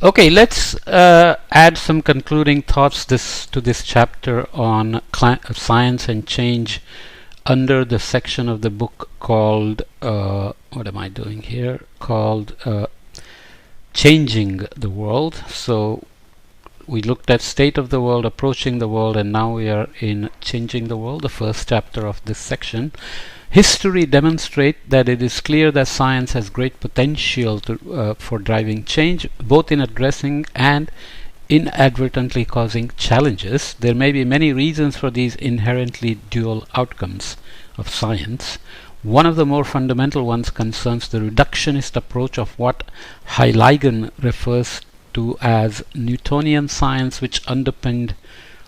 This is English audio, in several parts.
Okay, let's add some concluding thoughts to this chapter on science and change under the section of the book called what am I doing here? Called Changing the World. So we looked at state of the world, approaching the world, and now we are in Changing the World, the first chapter of this section. History demonstrates that it is clear that science has great potential for driving change, both in addressing and inadvertently causing challenges. There may be many reasons for these inherently dual outcomes of science. One of the more fundamental ones concerns the reductionist approach of what Huygens refers to as Newtonian science, which underpinned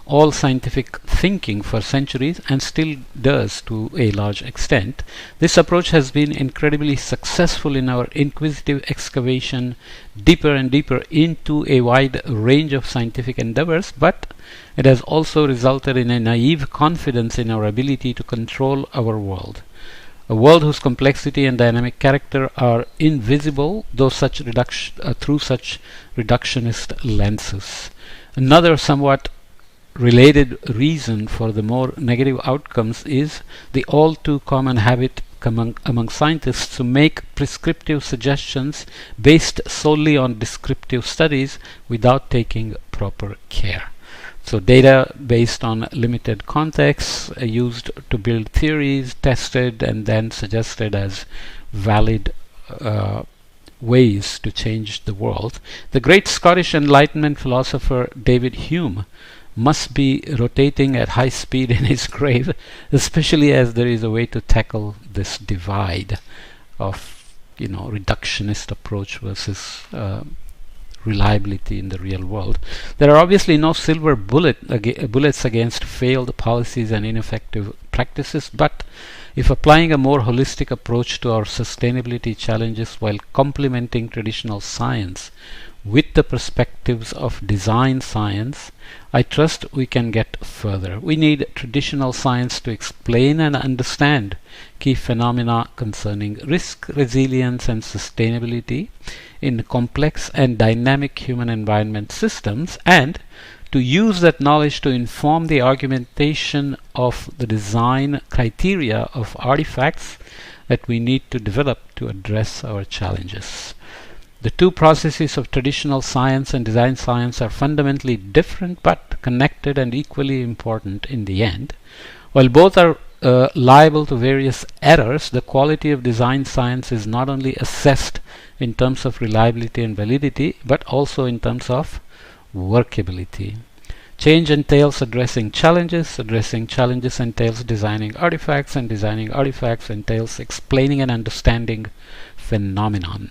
all scientific thinking for centuries and still does to a large extent. This approach has been incredibly successful in our inquisitive excavation deeper and deeper into a wide range of scientific endeavors, but it has also resulted in a naive confidence in our ability to control our world. A world whose complexity and dynamic character are invisible through such reductionist lenses. Another somewhat related reason for the more negative outcomes is the all too common habit among scientists to make prescriptive suggestions based solely on descriptive studies without taking proper care. So data based on limited contexts used to build theories, tested and then suggested as valid ways to change the world. The great Scottish Enlightenment philosopher David Hume must be rotating at high speed in his grave, especially as there is a way to tackle this divide of, reductionist approach versus reliability in the real world. There are obviously no silver bullets against failed policies and ineffective practices, but if applying a more holistic approach to our sustainability challenges while complementing traditional science with the perspectives of design science, I trust we can get further. We need traditional science to explain and understand key phenomena concerning risk, resilience and sustainability in complex and dynamic human environment systems, and to use that knowledge to inform the argumentation of the design criteria of artifacts that we need to develop to address our challenges. The two processes of traditional science and design science are fundamentally different but connected and equally important in the end. While both are liable to various errors, the quality of design science is not only assessed in terms of reliability and validity, but also in terms of workability. Change entails addressing challenges entails designing artifacts, and designing artifacts entails explaining and understanding phenomena.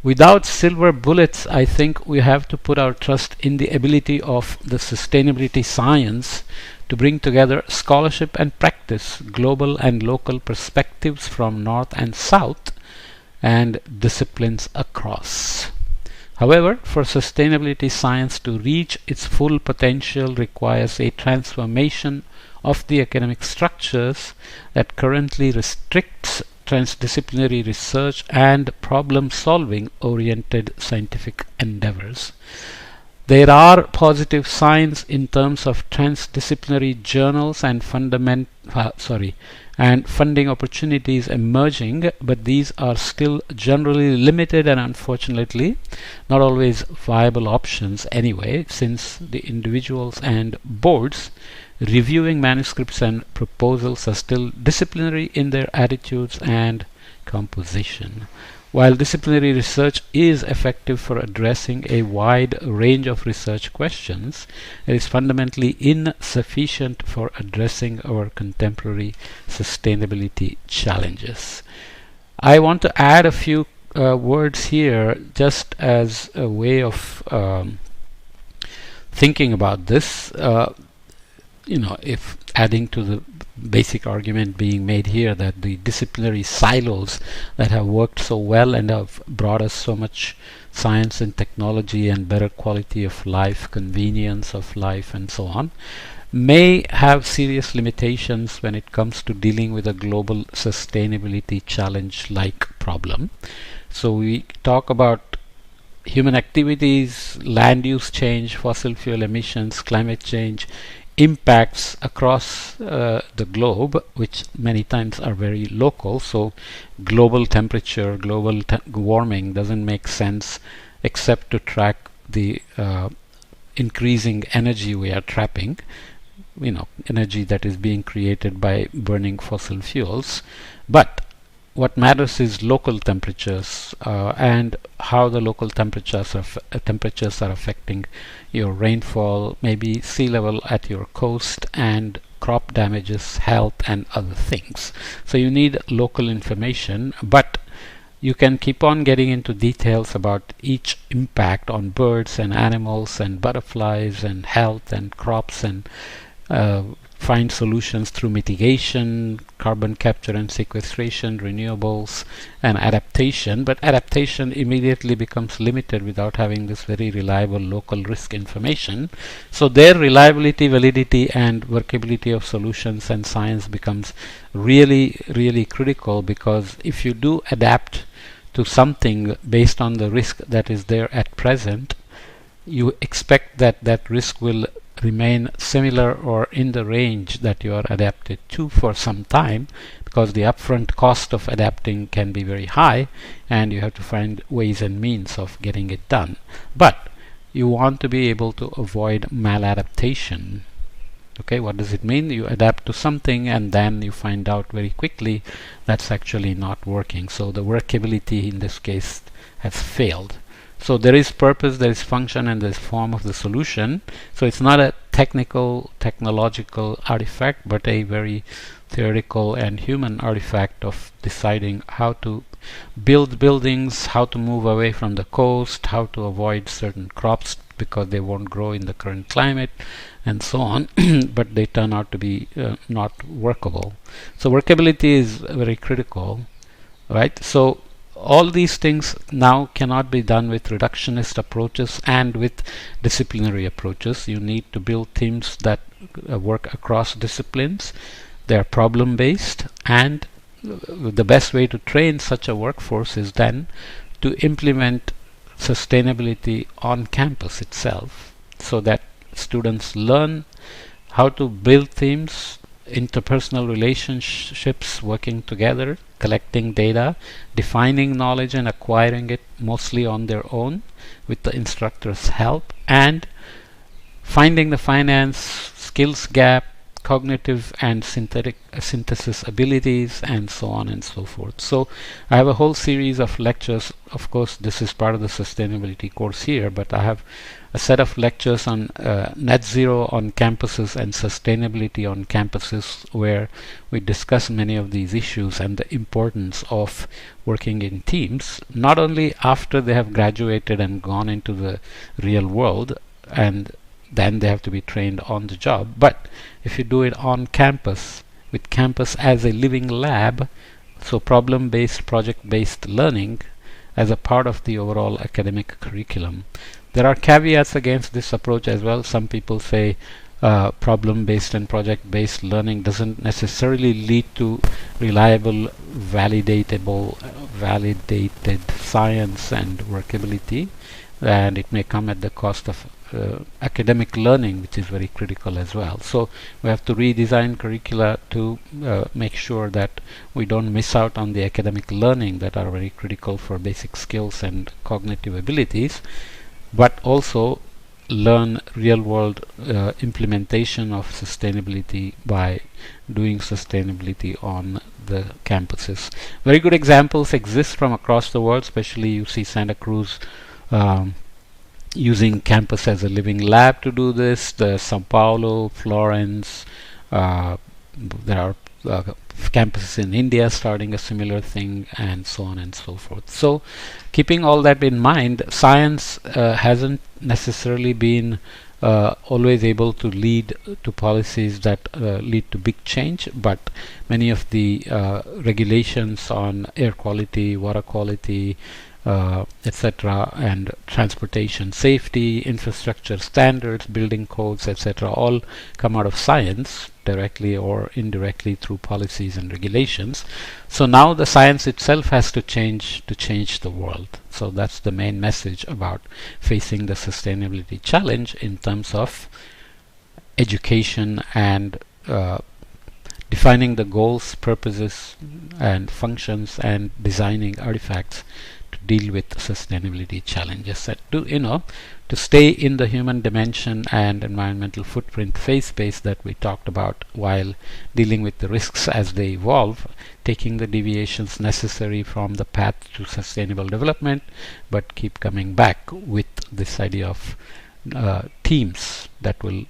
Without silver bullets, I think we have to put our trust in the ability of the sustainability science to bring together scholarship and practice, global and local perspectives from north and south, and disciplines across. However, for sustainability science to reach its full potential requires a transformation of the academic structures that currently restricts transdisciplinary research and problem-solving oriented scientific endeavors. There are positive signs in terms of transdisciplinary journals and funding opportunities emerging, but these are still generally limited and unfortunately not always viable options anyway, since the individuals and boards reviewing manuscripts and proposals are still disciplinary in their attitudes and composition. While disciplinary research is effective for addressing a wide range of research questions, it is fundamentally insufficient for addressing our contemporary sustainability challenges. I want to add a few words here just as a way of thinking about this. If adding to the basic argument being made here that the disciplinary silos that have worked so well and have brought us so much science and technology and better quality of life, convenience of life and so on, may have serious limitations when it comes to dealing with a global sustainability challenge like problem. So we talk about human activities, land use change, fossil fuel emissions, climate change, impacts across the globe, which many times are very local. So global temperature, global warming doesn't make sense except to track the increasing energy we are trapping, energy that is being created by burning fossil fuels. But what matters is local temperatures and how the local temperatures are affecting your rainfall, maybe sea level at your coast, and crop damages, health, and other things. So you need local information, but you can keep on getting into details about each impact on birds and animals and butterflies and health and crops, and find solutions through mitigation, carbon capture and sequestration, renewables, and adaptation. But adaptation immediately becomes limited without having this very reliable local risk information. So their reliability, validity, and workability of solutions and science becomes really, really critical, because if you do adapt to something based on the risk that is there at present, you expect that that risk will remain similar or in the range that you are adapted to for some time, because the upfront cost of adapting can be very high and you have to find ways and means of getting it done. But you want to be able to avoid maladaptation. Okay, what does it mean? You adapt to something and then you find out very quickly that's actually not working. So the workability in this case has failed. So there is purpose, there is function, and there is form of the solution. So it's not a technological artifact, but a very theoretical and human artifact of deciding how to build buildings, how to move away from the coast, how to avoid certain crops because they won't grow in the current climate, and so on. But they turn out to be not workable. So workability is very critical, right? So all these things now cannot be done with reductionist approaches and with disciplinary approaches. You need to build teams that work across disciplines. They are problem based, and the best way to train such a workforce is then to implement sustainability on campus itself, so that students learn how to build teams, interpersonal relationships, working together, collecting data, defining knowledge and acquiring it mostly on their own with the instructor's help, and finding the finance, skills gap, cognitive and synthesis abilities, and so on and so forth. So I have a whole series of lectures. Of course, this is part of the sustainability course here, but I have a set of lectures on net zero on campuses and sustainability on campuses, where we discuss many of these issues and the importance of working in teams, not only after they have graduated and gone into the real world and then they have to be trained on the job, but if you do it on campus, with campus as a living lab, so problem-based, project-based learning as a part of the overall academic curriculum. There are caveats against this approach as well. Some people say problem-based and project-based learning doesn't necessarily lead to reliable, validated science and workability, and it may come at the cost of academic learning, which is very critical as well. So we have to redesign curricula to make sure that we don't miss out on the academic learning that are very critical for basic skills and cognitive abilities, but also learn real-world implementation of sustainability by doing sustainability on the campuses. Very good examples exist from across the world, especially you see Santa Cruz using campus as a living lab to do this. The Sao Paulo, Florence, there are campuses in India starting a similar thing, and so on and so forth. So keeping all that in mind, science hasn't necessarily been always able to lead to policies that lead to big change, but many of the regulations on air quality, water quality, etc., and transportation safety, infrastructure standards, building codes, etc., all come out of science, directly or indirectly through policies and regulations. So now the science itself has to change the world. So that's the main message about facing the sustainability challenge in terms of education and defining the goals, purposes, and functions, and designing artifacts to deal with sustainability challenges. That to stay in the human dimension and environmental footprint phase space that we talked about, while dealing with the risks as they evolve, taking the deviations necessary from the path to sustainable development, but keep coming back with this idea of teams that will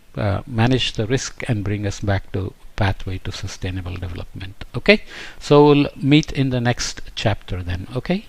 manage the risk and bring us back to pathway to sustainable development. Okay, so we'll meet in the next chapter then. Okay.